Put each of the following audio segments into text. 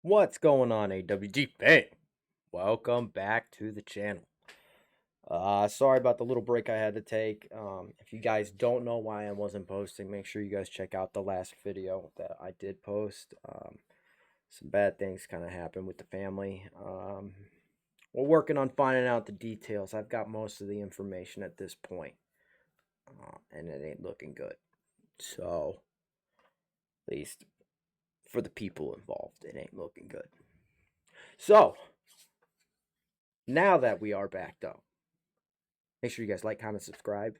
What's going on, AWGFAM? Welcome back to the channel. Sorry about the little break I had to take. If you guys don't know why I wasn't posting, make sure you guys check out the last video that I did post. Some bad things kind of happened with the family. We're working on finding out the details. I've got most of the information at this point, and it ain't looking good. So, at least for the people involved, it ain't looking good. So, now that we are backed up, make sure you guys like, comment, subscribe.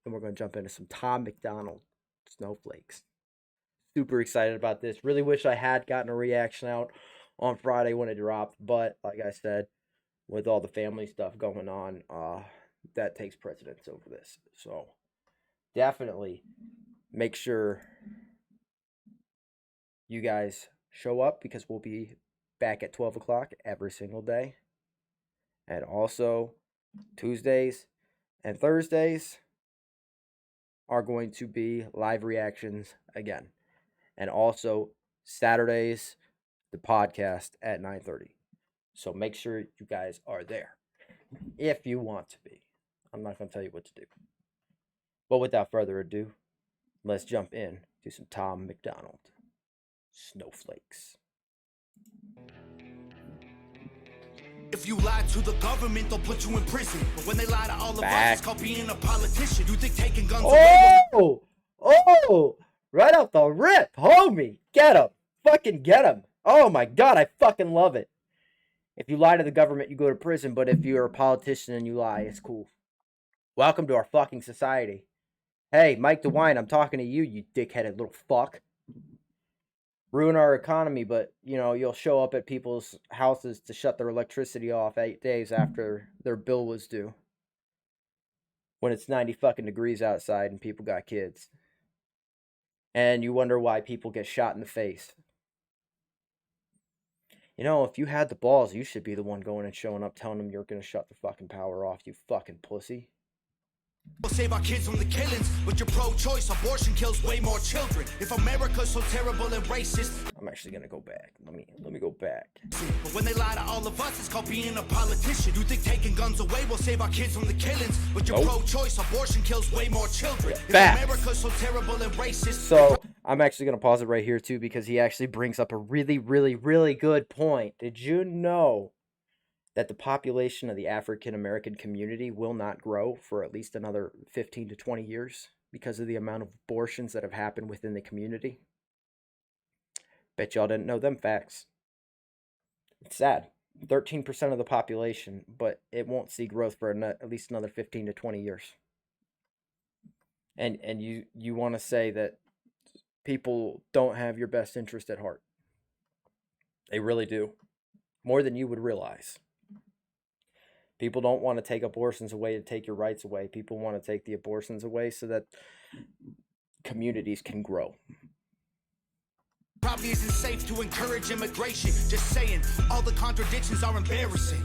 And we're going to jump into some MacDonald Snowflakes. Super excited about this. Really wish I had gotten a reaction out on Friday when it dropped. But like I said, with all the family stuff going on, that takes precedence over this. So definitely make sure you guys show up, because we'll be back at 12 o'clock every single day. And also, Tuesdays and Thursdays are going to be live reactions again. And also, Saturdays, the podcast at 9:30. So make sure you guys are there if you want to be. I'm not going to tell you what to do. But without further ado, let's jump in to some MacDonald Snowflakes. If you lie to the government, they'll put you in prison. But when they lie to all of us, it's called being a politician. You think taking guns away? Oh, right off the rip, homie. Get him. Fucking get him. Oh my God, I fucking love it. If you lie to the government, you go to prison. But if you're a politician and you lie, it's cool. Welcome to our fucking society. Hey, Mike DeWine, I'm talking to you, you dickheaded little fuck. Ruin our economy, but, you know, you'll show up at people's houses to shut their electricity off 8 days after their bill was due, when it's 90 fucking degrees outside and people got kids. And you wonder why people get shot in the face. You know, if you had the balls, you should be the one going and showing up telling them you're going to shut the fucking power off, you fucking pussy. We'll save our kids from the killings, but you're pro-choice. Abortion kills way more children. If America's so terrible and racist, I'm actually gonna go back. Let me go back. But when they lie to all of us, it's called being a politician. You think taking guns away will save our kids from the killings, but you're pro-choice. Abortion kills way more children. If America's so terrible and racist. So I'm actually gonna pause it right here too, because he actually brings up a really, really, really good point. Did you know that the population of the African American community will not grow for at least another 15 to 20 years because of the amount of abortions that have happened within the community? Bet y'all didn't know them facts. It's sad. 13% of the population, but it won't see growth for at least another 15 to 20 years. And you want to say that people don't have your best interest at heart. They really do. More than you would realize. People don't want to take abortions away to take your rights away. People want to take the abortions away so that communities can grow. Probably isn't safe to encourage immigration. Just saying, all the contradictions are embarrassing.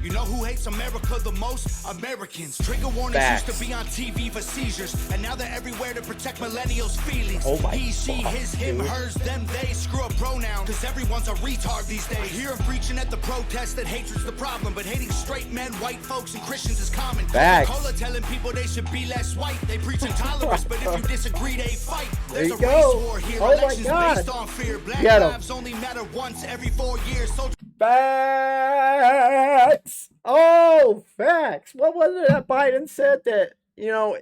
You know who hates America the most? Americans. Trigger warnings used to be on TV for seizures, and now they're everywhere to protect millennials' feelings. Oh my he, she, his, him, hers, them, they. Screw a pronoun, cause everyone's a retard these days. I hear him preaching at the protest that hatred's the problem, but hating straight men, white folks, and Christians is common. Coca-Cola telling people they should be less white. They preach intolerance, but if you disagree, they fight. There's a race war here. Elections based on fear. Black lives only matter once every 4 years. So facts. Oh, facts. What was it that Biden said that, you know,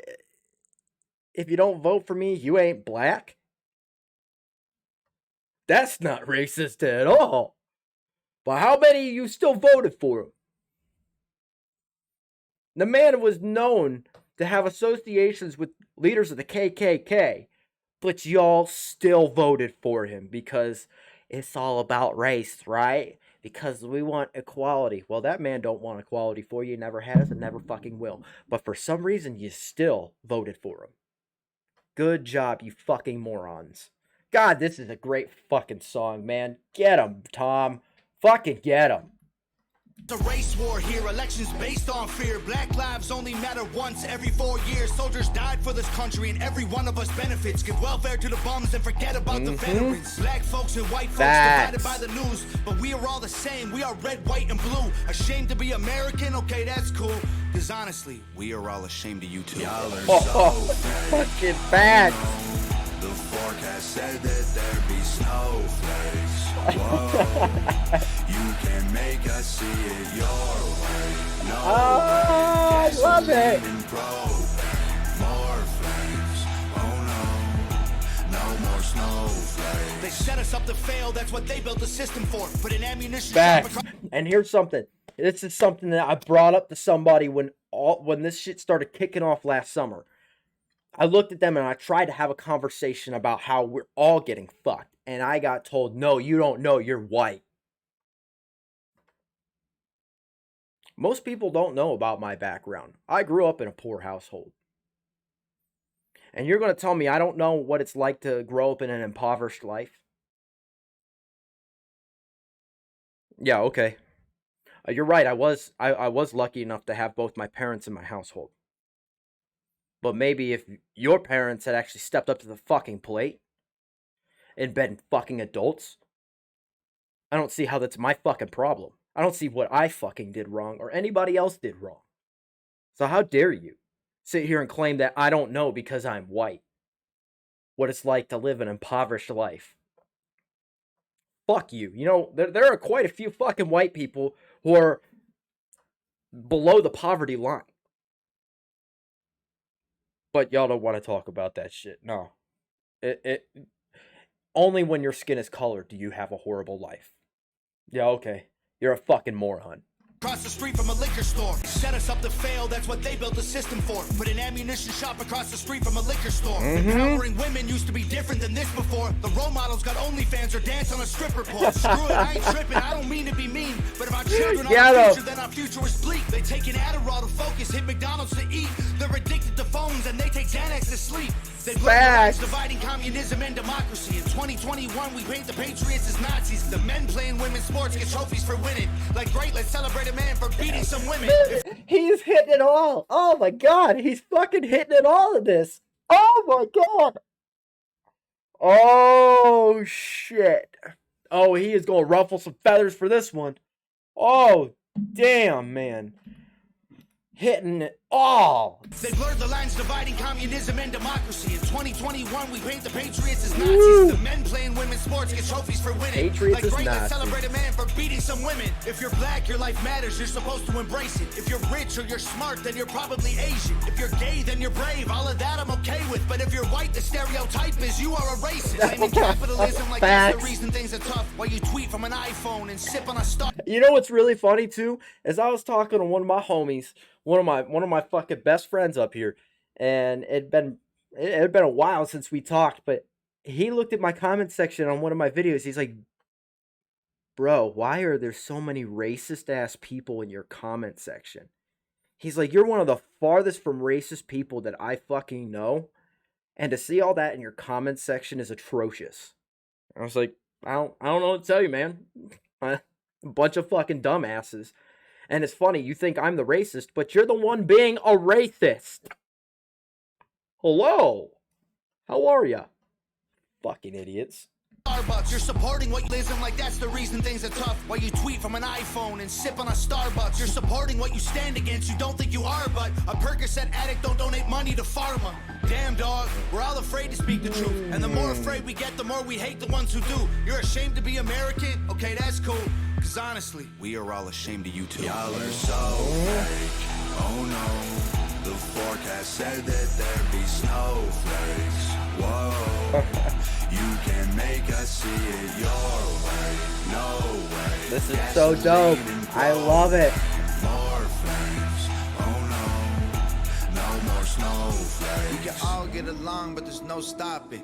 if you don't vote for me, you ain't black? That's not racist at all. But how many of you still voted for him? The man was known to have associations with leaders of the KKK, but y'all still voted for him because it's all about race, right? Because we want equality. Well, that man don't want equality for you. Never has and never fucking will. But for some reason, you still voted for him. Good job, you fucking morons. God, this is a great fucking song, man. Get him, Tom. Fucking get him. It's a race war here, elections based on fear. Black lives only matter once every 4 years. Soldiers died for this country and every one of us benefits. Give welfare to the bums and forget about the veterans. Black folks and white folks divided by the news, but we are all the same. We are red, white, and blue. Ashamed to be American? Okay, that's cool. Cause honestly, we are all ashamed of you too. Y'all are so fucking bad. The forecast said that there'd be snowflakes. Whoa, you can make us see it your way. No I love it. More flames. Oh no, no more snowflakes. They set us up to fail. That's what they built the system for. Put an ammunition back. And here's something. This is something that I brought up to somebody when this shit started kicking off last summer. I looked at them and I tried to have a conversation about how we're all getting fucked. And I got told, no, you don't know, you're white. Most people don't know about my background. I grew up in a poor household. And you're going to tell me I don't know what it's like to grow up in an impoverished life? Yeah, okay. You're right, I was lucky enough to have both my parents in my household. But maybe if your parents had actually stepped up to the fucking plate and been fucking adults, I don't see how that's my fucking problem. I don't see what I fucking did wrong or anybody else did wrong. So how dare you sit here and claim that I don't know because I'm white what it's like to live an impoverished life? Fuck you. You know, there are quite a few fucking white people who are below the poverty line. But y'all don't want to talk about that shit. No. Only when your skin is colored do you have a horrible life. Yeah, okay. You're a fucking moron. Across the street from a liquor store. Set us up to fail, that's what they built the system for. Put an ammunition shop across the street from a liquor store. Empowering women used to be different than this before. The role models got OnlyFans or dance on a stripper pole. Screw it, I ain't tripping, I don't mean to be mean. But if our children are the future, then our future is bleak. They take an Adderall to focus, hit McDonald's to eat. They're addicted to phones and they take Xanax to sleep. They blur dividing communism and democracy. In 2021, we paint the patriots as Nazis. The men playing women's sports get trophies for winning. Like, great, let's celebrate a man for beating some women. He's hitting it all. Oh my god, he's fucking hitting it all in this. Oh my god. Oh shit. Oh, he is going to ruffle some feathers for this one. Oh, damn, man. Hitting it all. They blurred the lines dividing communism and democracy. In 2021, we paint the patriots as Nazis. The men playing women's sports get trophies for winning. Patriots like, great, let's Nazis. celebrate a man for beating some women. If you're black, your life matters. You're supposed to embrace it. If you're rich or you're smart, then you're probably Asian. If you're gay, then you're brave. All of that I'm okay with. But if you're white, the stereotype is you are a racist. Blaming capitalism like that's the reason things are tough. While you tweet from an iPhone and sip on a star. You know what's really funny too? Is I was talking to one of my homies, one of my fucking best friends up here, and it had been a while since we talked, but he looked at my comment section on one of my videos. He's like, bro, why are there so many racist ass people in your comment section? He's like, you're one of the farthest from racist people that I fucking know, and to see all that in your comment section is atrocious. I was like, I don't know what to tell you, man. A bunch of fucking dumbasses. And it's funny, you think I'm the racist, but you're the one being a racist. Hello. How are ya? Fucking idiots. Starbucks, you're supporting what you ism like that's the reason things are tough. While you tweet from an iPhone and sip on a Starbucks, you're supporting what you stand against. You don't think you are, but a Percocet addict don't donate money to pharma. Damn dog, we're all afraid to speak the truth, and the more afraid we get, the more we hate the ones who do. You're ashamed to be American? Okay, that's cool. Cause honestly, we are all ashamed of you too. Y'all are so fake. Oh no, the forecast said that there'd be snowflakes. Whoa, you can make us see it your way. No way. This is so dope. I love it. More flames. Oh no, no more snowflakes. We can all get along, but there's no stopping.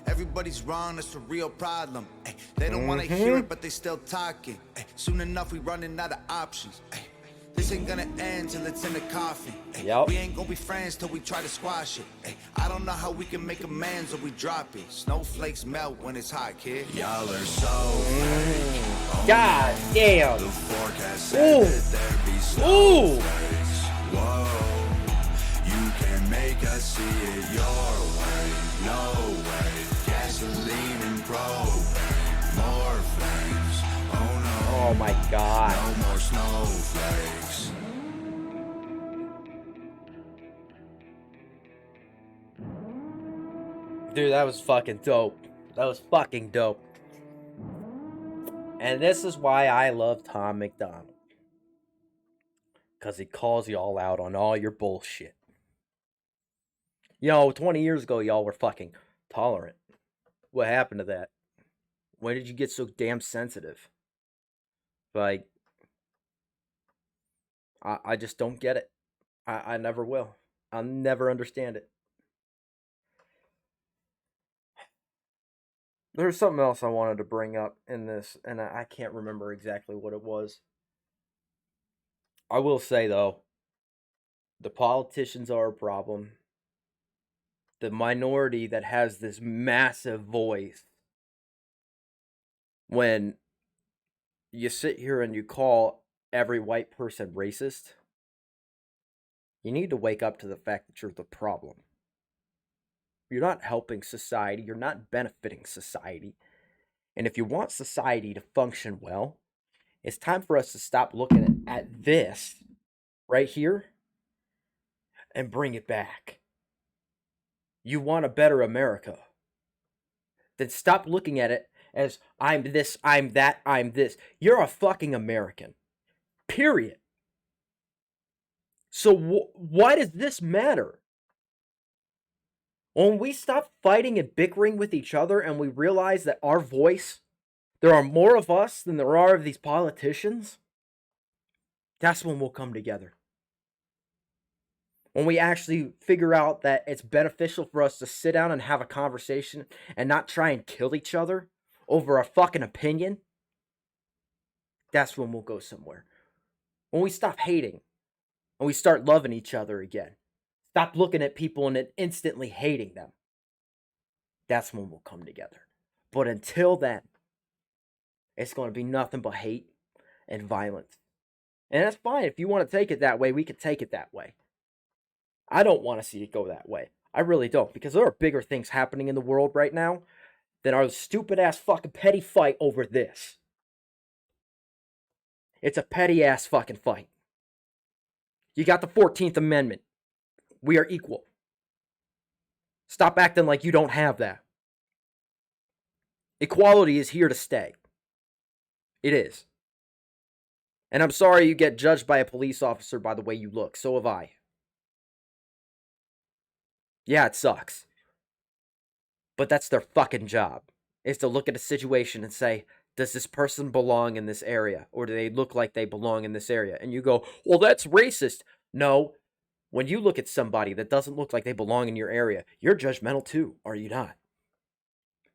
Everybody's wrong, that's a real problem. They don't want to hear it, but they still talking. Soon enough, we running out of options. This ain't gonna end till it's in the coffin. We ain't gonna be friends till we try to squash it. I don't know how we can make amends or we drop it. Snowflakes melt when it's hot, kid. Y'all are so fake. God damn. The forecast said that there be snowflakes. Whoa, you can make us see it your way. No way. Gasoline and propane. More flames. Oh no. Oh my God. No more snowflakes. Dude, that was fucking dope. That was fucking dope. And this is why I love Tom MacDonald. Because he calls y'all out on all your bullshit. You know, 20 years ago, y'all were fucking tolerant. What happened to that? When did you get so damn sensitive? Like, I just don't get it. I never will. I'll never understand it. There's something else I wanted to bring up in this, and I can't remember exactly what it was. I will say, though, the politicians are a problem. The minority that has this massive voice, when you sit here and you call every white person racist, you need to wake up to the fact that you're the problem. You're not helping society. You're not benefiting society. And if you want society to function well, it's time for us to stop looking at this right here and bring it back. You want a better America, then stop looking at it as I'm this, I'm that, I'm this. You're a fucking American. Period. So why does this matter? When we stop fighting and bickering with each other and we realize that our voice, there are more of us than there are of these politicians, that's when we'll come together. When we actually figure out that it's beneficial for us to sit down and have a conversation and not try and kill each other over a fucking opinion, that's when we'll go somewhere. When we stop hating and we start loving each other again. Stop looking at people and instantly hating them. That's when we'll come together. But until then, it's going to be nothing but hate and violence. And that's fine. If you want to take it that way, we can take it that way. I don't want to see it go that way. I really don't. Because there are bigger things happening in the world right now than our stupid ass fucking petty fight over this. It's a petty ass fucking fight. You got the 14th Amendment. We are equal. Stop acting like you don't have that. Equality is here to stay. It is. And I'm sorry you get judged by a police officer by the way you look. So have I. Yeah, it sucks. But that's their fucking job. Is to look at a situation and say, does this person belong in this area? Or do they look like they belong in this area? And you go, well, that's racist. No. When you look at somebody that doesn't look like they belong in your area, you're judgmental too, are you not?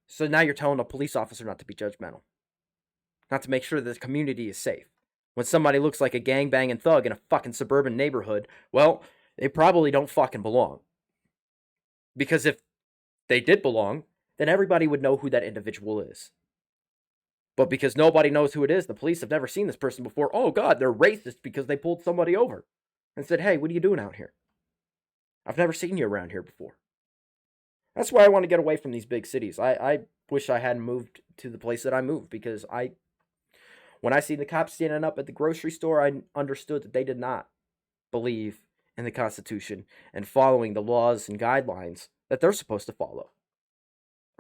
So now you're telling a police officer not to be judgmental. Not to make sure that the community is safe. When somebody looks like a gangbanging thug in a fucking suburban neighborhood, well, they probably don't fucking belong. Because if they did belong, then everybody would know who that individual is. But because nobody knows who it is, the police have never seen this person before. Oh God, they're racist because they pulled somebody over and said, hey, what are you doing out here? I've never seen you around here before. That's why I want to get away from these big cities. I wish I hadn't moved to the place that I moved, because when I see the cops standing up at the grocery store, I understood that they did not believe in the Constitution and following the laws and guidelines that they're supposed to follow.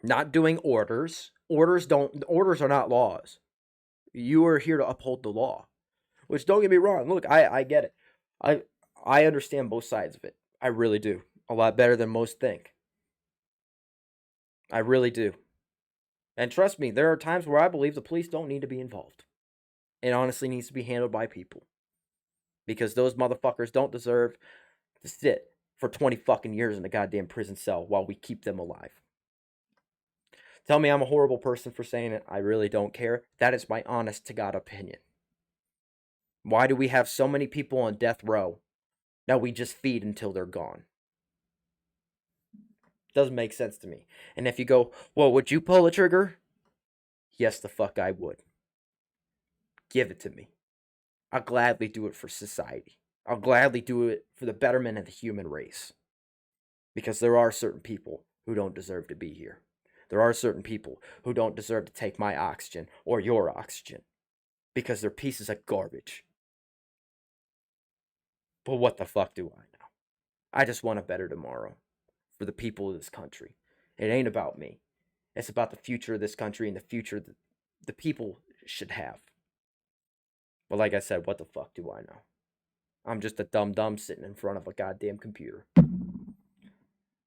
Not doing orders. Orders are not laws. You are here to uphold the law. Which, don't get me wrong, look, I get it. I understand both sides of it. I really do. A lot better than most think. I really do. And trust me, there are times where I believe the police don't need to be involved. It honestly needs to be handled by people. Because those motherfuckers don't deserve to sit for 20 fucking years in a goddamn prison cell while we keep them alive. Tell me I'm a horrible person for saying it. I really don't care. That is my honest to God opinion. Why do we have so many people on death row that we just feed until they're gone? Doesn't make sense to me. And if you go, well, would you pull a trigger? Yes, the fuck I would. give it to me. I'll gladly do it for society. I'll gladly do it for the betterment of the human race. Because there are certain people who don't deserve to be here. There are certain people who don't deserve to take my oxygen or your oxygen. Because they're pieces of garbage. But what the fuck do I know? I just want a better tomorrow for the people of this country. It ain't about me. It's about the future of this country and the future that the people should have. But like I said, what the fuck do I know? I'm just a dumb sitting in front of a goddamn computer.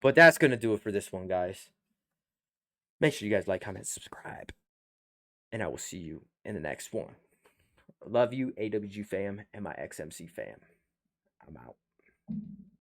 But that's going to do it for this one, guys. Make sure you guys like, comment, subscribe. And I will see you in the next one. Love you, AWGFAM, and my XMC fam. I'm out.